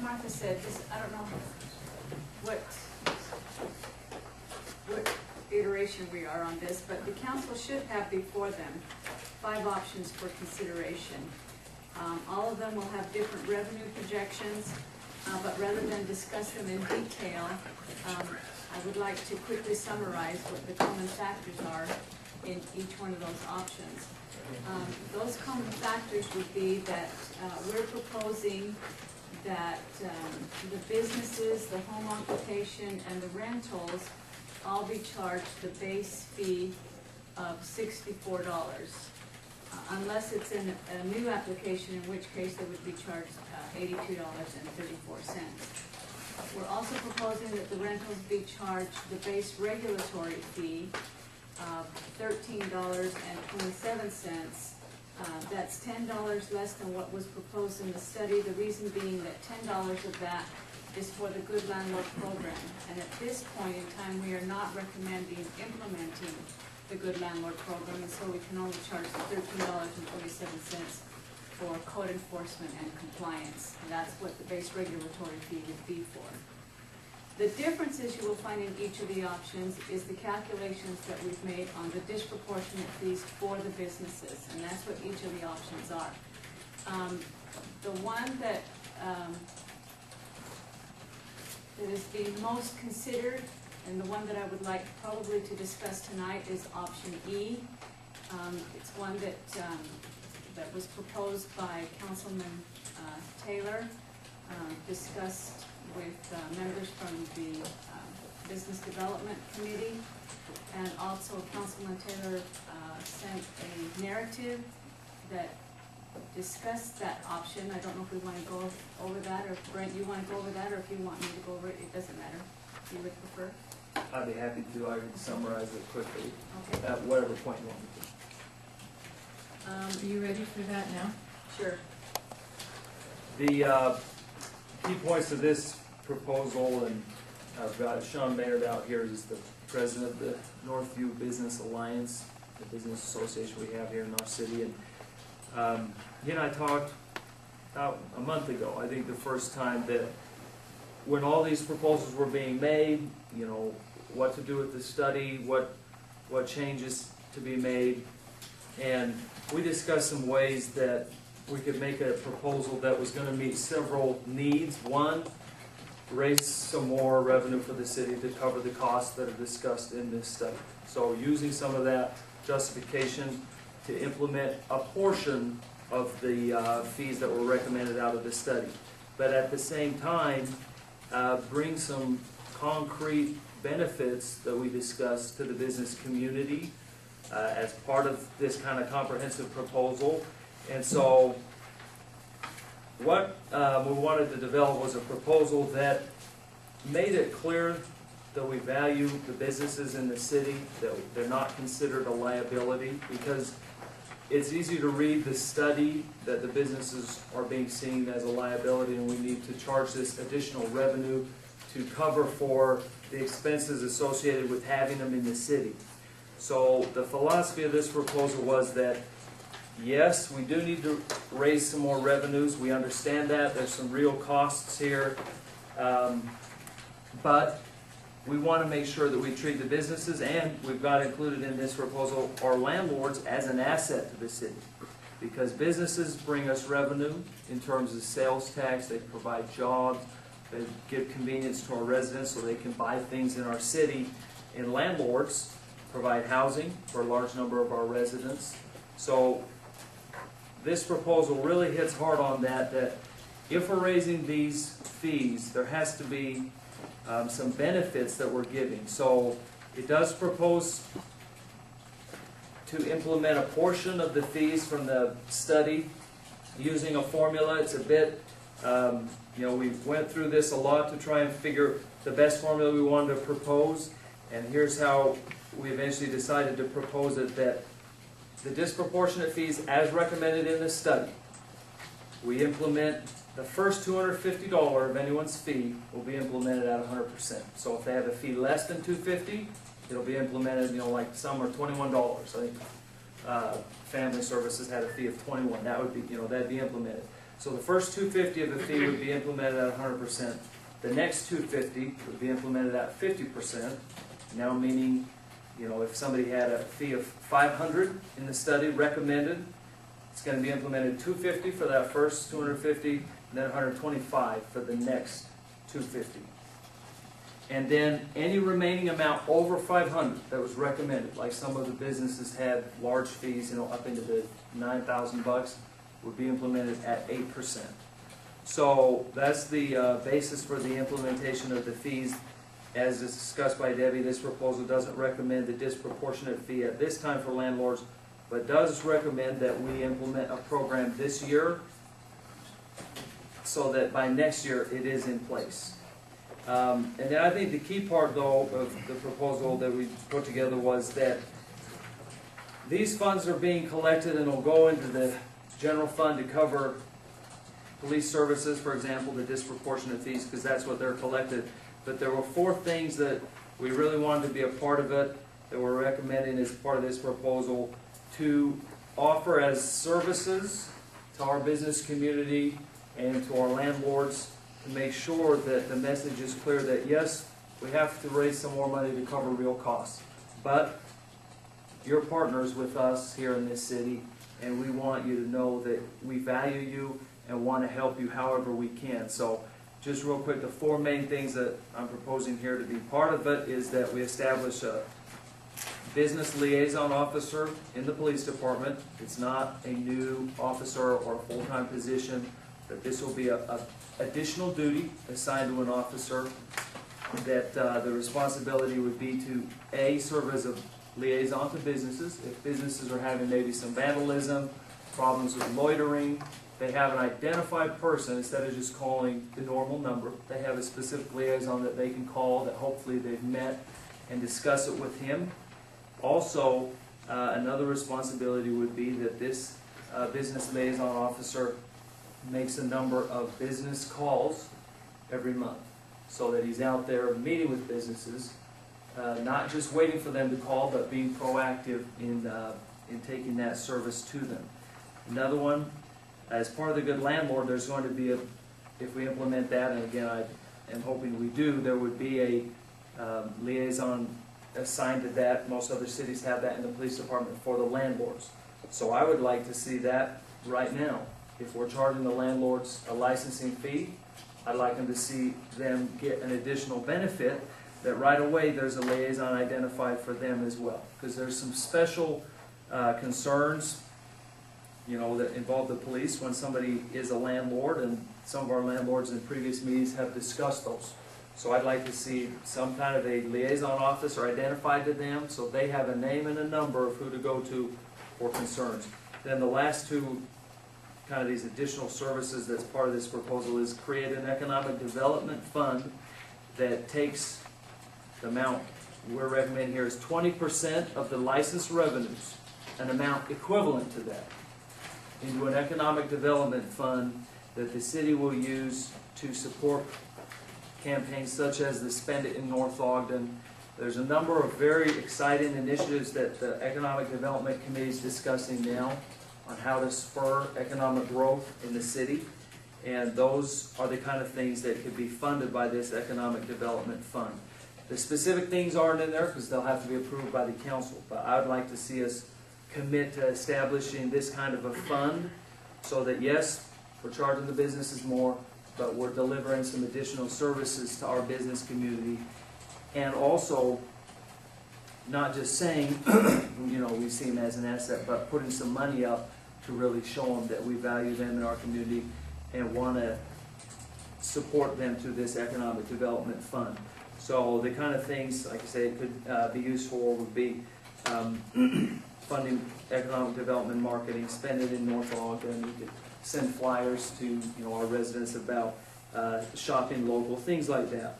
Martha said, this, I don't know what iteration we are on this, but the council should have before them 5 options for consideration. All of them will have different revenue projections, but rather than discuss them in detail, I would like to quickly summarize what the common factors are in each one of those options. Those common factors would be that we're proposing that the businesses, the home occupation, and the rentals all be charged the base fee of $64, unless it's in a new application, in which case they would be charged $82.34. We're also proposing that the rentals be charged the base regulatory fee of $13.27. That's $10 less than what was proposed in the study. The reason being that $10 of that is for the Good Landlord Program. And at this point in time, we are not recommending implementing the Good Landlord Program, and so we can only charge the $13.27 for code enforcement and compliance. And that's what the base regulatory fee would be for. The differences you will find in each of the options is the calculations that we've made on the disproportionate fees for the businesses, and that's what each of the options are. The one that is being most considered, and the one that I would like probably to discuss tonight, is option E. It's one that that was proposed by Councilman Taylor, discussed with members from the Business Development Committee, and also Councilman Taylor sent a narrative that discussed that option. I don't know if we want to go over that, or if Brent, you want to go over that, or if you want me to go over it, it doesn't matter. You would prefer? I'd be happy to. I can summarize it quickly Okay. at whatever point you want me Are you ready for that now? Sure. to. The key points of this proposal, and I've got Sean Maynard out here, he's the president of the Northview Business Alliance, the business association we have here in our city, and he and I talked about a month ago, I think the first time, that when all these proposals were being made, you know, what to do with the study, what changes to be made, and we discussed some ways that we could make a proposal that was going to meet several needs. One, raise some more revenue for the city to cover the costs that are discussed in this study. So using some of that justification to implement a portion of the fees that were recommended out of the study. But at the same time, bring some concrete benefits that we discussed to the business community as part of this kind of comprehensive proposal. And so what we wanted to develop was a proposal that made it clear that we value the businesses in the city, that they're not considered a liability, because it's easy to read the study that the businesses are being seen as a liability, and we need to charge this additional revenue to cover for the expenses associated with having them in the city. So the philosophy of this proposal was that, yes, we do need to raise some more revenues. We understand that. There's some real costs here. But we want to make sure that we treat the businesses, and we've got included in this proposal our landlords, as an asset to the city. Because businesses bring us revenue in terms of sales tax, they provide jobs, they give convenience to our residents so they can buy things in our city, and landlords provide housing for a large number of our residents. So this proposal really hits hard on that if we're raising these fees, there has to be some benefits that we're giving. So it does propose to implement a portion of the fees from the study using a formula. It's a bit, we went through this a lot to try and figure the best formula we wanted to propose, and here's how we eventually decided to propose it: that the disproportionate fees as recommended in the study, we implement the first $250 of anyone's fee will be implemented at 100%. So if they have a fee less than $250, it'll be implemented, like some are $21. I think family services had a fee of $21. That would be, that'd be implemented. So the first $250 of the fee would be implemented at 100%. The next $250 would be implemented at 50%. Now meaning, if somebody had a fee of $500 in the study recommended, it's going to be implemented $250 for that first $250, and then $125 for the next $250. And then any remaining amount over $500 that was recommended, like some of the businesses had large fees, up into the $9,000, would be implemented at 8%. So that's the basis for the implementation of the fees. As discussed by Debbie, this proposal doesn't recommend the disproportionate fee at this time for landlords, but does recommend that we implement a program this year so that by next year it is in place. And then I think the key part, though, of the proposal that we put together was that these funds are being collected and will go into the general fund to cover police services, for example, the disproportionate fees, because that's what they're collected. But there were 4 things that we really wanted to be a part of it, that we're recommending as part of this proposal, to offer as services to our business community and to our landlords, to make sure that the message is clear that yes, we have to raise some more money to cover real costs, but you're partners with us here in this city, and we want you to know that we value you and want to help you however we can. So just real quick, the 4 main things that I'm proposing here to be part of it is that we establish a business liaison officer in the police department. It's not a new officer or a full-time position, but this will be a additional duty assigned to an officer, that the responsibility would be to A, serve as a liaison to businesses. If businesses are having maybe some vandalism, problems with loitering, they have an identified person instead of just calling the normal number. They have a specific liaison that they can call, that hopefully they've met and discuss it with him. Also, another responsibility would be that this business liaison officer makes a number of business calls every month, so that he's out there meeting with businesses, not just waiting for them to call, but being proactive in taking that service to them. Another one, as part of the good landlord, there's going to be if we implement that, and again I am hoping we do, there would be a liaison assigned to that. Most other cities have that in the police department for the landlords. So I would like to see that right now. If we're charging the landlords a licensing fee, I'd like them to see them get an additional benefit, that right away there's a liaison identified for them as well. Because there's some special concerns, that involve the police when somebody is a landlord, and some of our landlords in previous meetings have discussed those. So I'd like to see some kind of a liaison officer identified to them, so they have a name and a number of who to go to for concerns. Then the last 2, kind of these additional services that's part of this proposal, is create an economic development fund that takes the amount we're recommending here is 20% of the licensed revenues, an amount equivalent to that, into an economic development fund that the city will use to support campaigns such as the Spend It in North Ogden. There's a number of very exciting initiatives that the Economic Development Committee is discussing now on how to spur economic growth in the city, and those are the kind of things that could be funded by this Economic Development Fund. The specific things aren't in there because they'll have to be approved by the council, but I would like to see us commit to establishing this kind of a fund so that yes, we're charging the businesses more, but we're delivering some additional services to our business community, and also not just saying, we see them as an asset, but putting some money up to really show them that we value them in our community and want to support them through this economic development fund. So the kind of things, like I say, it could be used for would be funding economic development marketing, Spend It in North Ogden. We could send flyers to our residents about shopping local, things like that.